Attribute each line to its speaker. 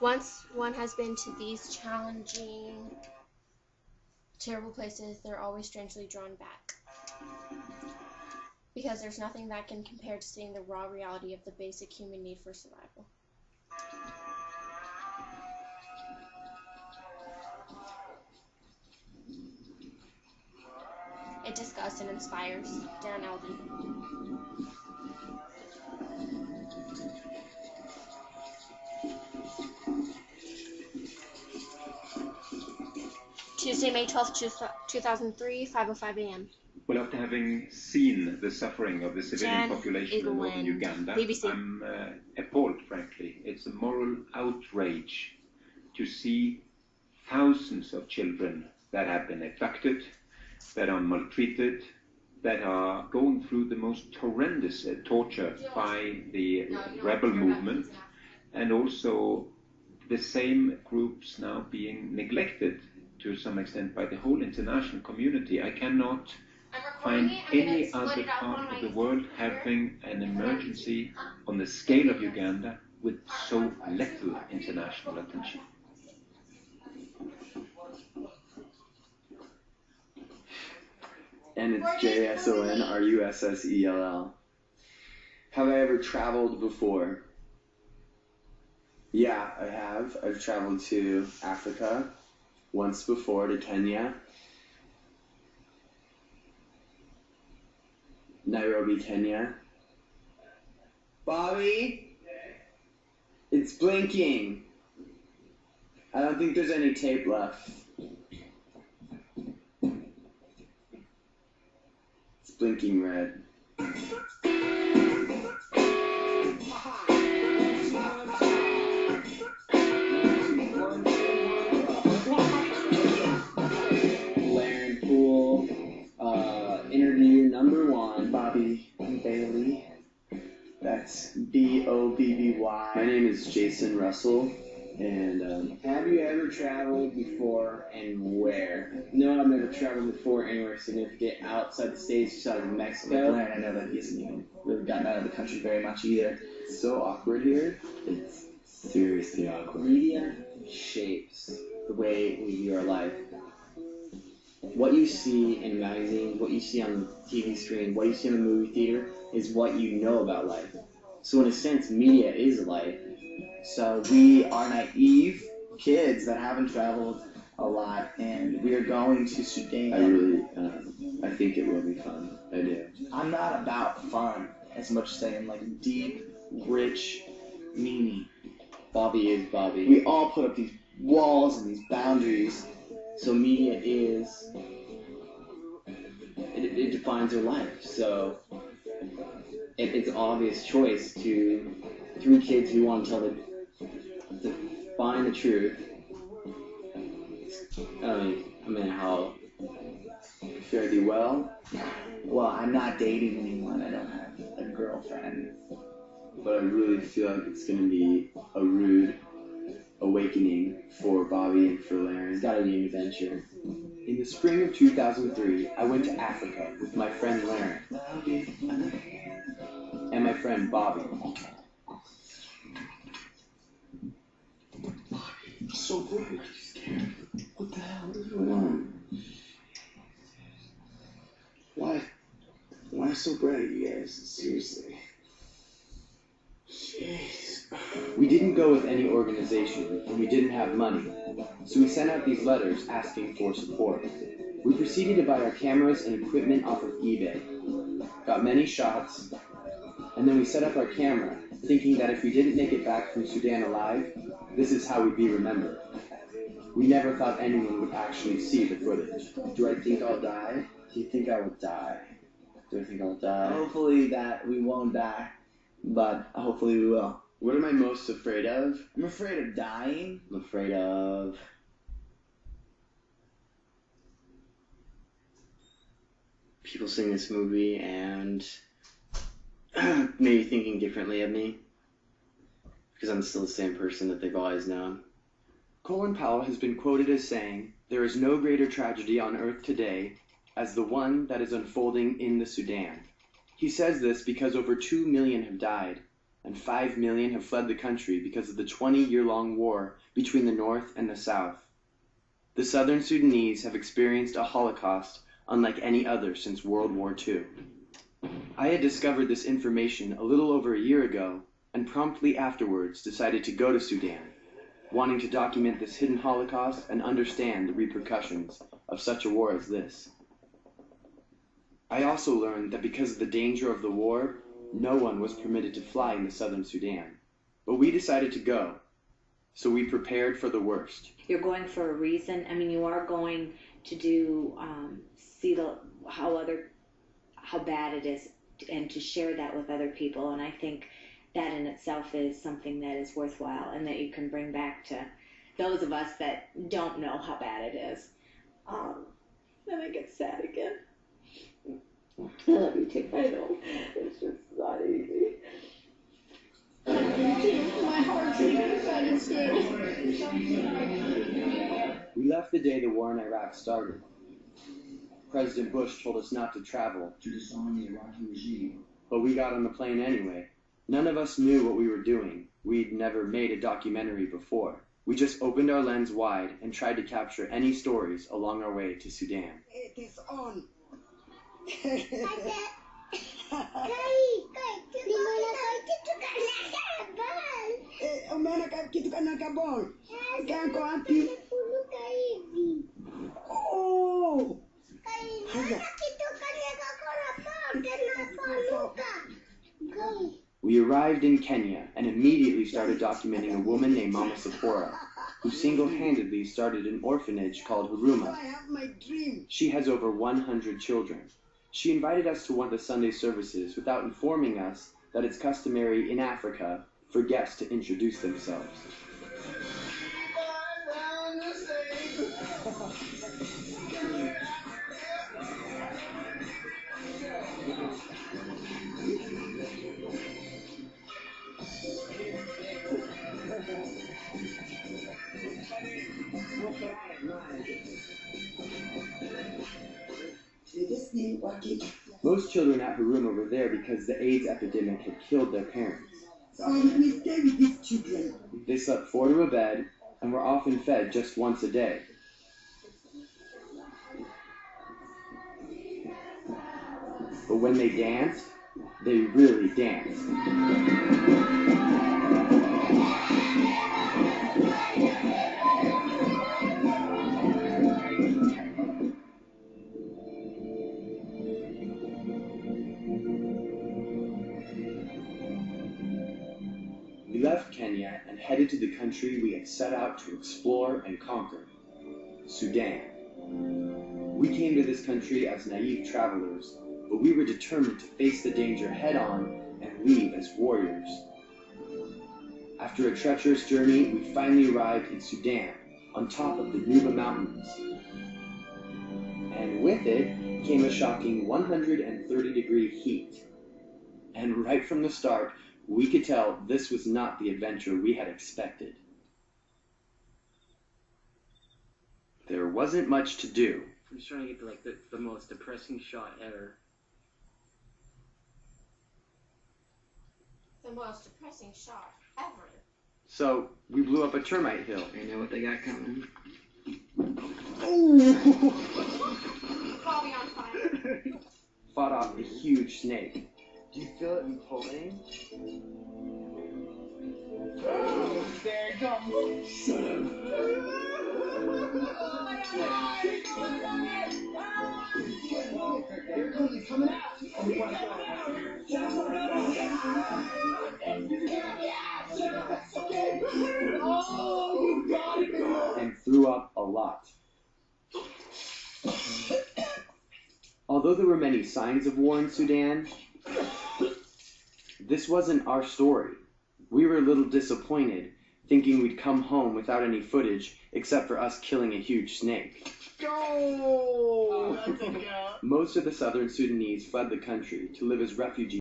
Speaker 1: Once one has been to these challenging, terrible places, they're always strangely drawn back. Because there's nothing that can compare to seeing the raw reality of the basic human need for survival. It disgusts and inspires. Dan Eldon. Tuesday, May 12th, 2003, 5:05 a.m.
Speaker 2: Well, after having seen the suffering of the civilian population in northern Uganda,
Speaker 1: BBC.
Speaker 2: I'm appalled, frankly. It's a moral outrage to see thousands of children that have been abducted, that are maltreated, that are going through the most horrendous torture by the rebel movement, and also the same groups now being neglected to some extent by the whole international community. I cannot find any other part of the world having an emergency on the scale of Uganda with so little international attention.
Speaker 3: And it's JSONRUSSELL. Have I ever traveled before? Yeah, I have. I've traveled to Africa once before, to Kenya, Nairobi, Kenya. Bobby? It's blinking. I don't think there's any tape left. It's blinking red. Interview number 1, Bobby Bailey. That's Bobby. My name is Jason Russell, and have you ever traveled before, and where? No, I've never traveled before anywhere significant outside the States, outside of Mexico.
Speaker 4: Larry, I know that he hasn't even really gotten out of the country very much either.
Speaker 3: It's so awkward here. It's seriously awkward.
Speaker 4: Media shapes the way we view our life. What you see in magazines, what you see on the TV screen, what you see in the movie theater is what you know about life. So in a sense, media is life.
Speaker 5: So we are naive kids that haven't traveled a lot, and we are going to Sudan.
Speaker 3: I think it will be fun. I do.
Speaker 5: I'm not about fun as much as saying like deep, rich meaning.
Speaker 3: Bobby is Bobby.
Speaker 5: We all put up these walls and these boundaries. So media is, it defines our life. So it's an obvious choice to, through kids who want to tell to find the truth. I mean how fairly well. Well, I'm not dating anyone. I don't have a girlfriend.
Speaker 3: But I really feel like it's going to be a rude awakening for Bobby and for Larry.
Speaker 4: It's gotta be an adventure.
Speaker 3: In the spring of 2003, I went to Africa with my friend Larry and my friend Bobby.
Speaker 5: I'm so worried. I'm scared. What the hell is going on? Why so bright, you guys? Seriously. Jeez.
Speaker 3: We didn't go with any organization, and we didn't have money, so we sent out these letters asking for support. We proceeded to buy our cameras and equipment off of eBay, got many shots, and then we set up our camera, thinking that if we didn't make it back from Sudan alive, this is how we'd be remembered. We never thought anyone would actually see the footage.
Speaker 5: Do I think I'll die?
Speaker 3: Do you think I will die? Do I think I'll die?
Speaker 5: Hopefully that we won't die, but hopefully we will.
Speaker 3: What am I most afraid of?
Speaker 5: I'm afraid of dying.
Speaker 3: I'm afraid of people seeing this movie and maybe thinking differently of me, because I'm still the same person that they've always known. Colin Powell has been quoted as saying, "There is no greater tragedy on earth today as the one that is unfolding in the Sudan." He says this because over 2 million have died. and 5 million have fled the country because of the 20-year-long war between the North and the South. The Southern Sudanese have experienced a Holocaust unlike any other since World War II. I had discovered this information a little over a year ago, and promptly afterwards decided to go to Sudan, wanting to document this hidden Holocaust and understand the repercussions of such a war as this. I also learned that because of the danger of the war, no one was permitted to fly into southern Sudan. But we decided to go, so we prepared for the worst.
Speaker 6: You're going for a reason. I mean, you are going to do see how bad it is, and to share that with other people. And I think that in itself is something that is worthwhile, and that you can bring back to those of us that don't know how bad it is. Then I get sad again. I love you too. I know. It's just not easy. My heart's
Speaker 3: We left the day the war in Iraq started. President Bush told us not to travel to disarm the Iraqi regime, but we got on the plane anyway. None of us knew what we were doing. We'd never made a documentary before. We just opened our lens wide and tried to capture any stories along our way to Sudan.
Speaker 7: It is on.
Speaker 3: We arrived in Kenya and immediately started documenting a woman named Mama Sephora, who single-handedly started an orphanage called Huruma. She has over 100 children. She invited us to one of the Sunday services without informing us that it's customary in Africa for guests to introduce themselves. Most children at Huruma were there because the AIDS epidemic had killed their parents.
Speaker 7: So we stay with these children.
Speaker 3: They slept 4 to a bed and were often fed just once a day. But when they danced, they really danced. We left Kenya and headed to the country we had set out to explore and conquer, Sudan. We came to this country as naive travelers, but we were determined to face the danger head-on and leave as warriors. After a treacherous journey, we finally arrived in Sudan, on top of the Nuba Mountains. And with it came a shocking 130-degree heat. And right from the start, we could tell this was not the adventure we had expected. There wasn't much to do.
Speaker 5: I'm just trying to get to, the most depressing shot ever.
Speaker 1: The most depressing shot ever.
Speaker 3: So we blew up a termite hill.
Speaker 5: I know what they got coming.
Speaker 1: Bobby on fire.
Speaker 3: Fought off a huge snake. Do you feel it in pulling?
Speaker 7: Oh, there it comes. Shut up. Here it comes. He's coming out. Oh, you got it.
Speaker 3: And threw up a lot. Although there were many signs of war in Sudan, this wasn't our story. We were a little disappointed, thinking we'd come home without any footage except for us killing a huge snake.
Speaker 7: Go! Oh, that's a go.
Speaker 3: Most of the southern Sudanese fled the country to live as refugees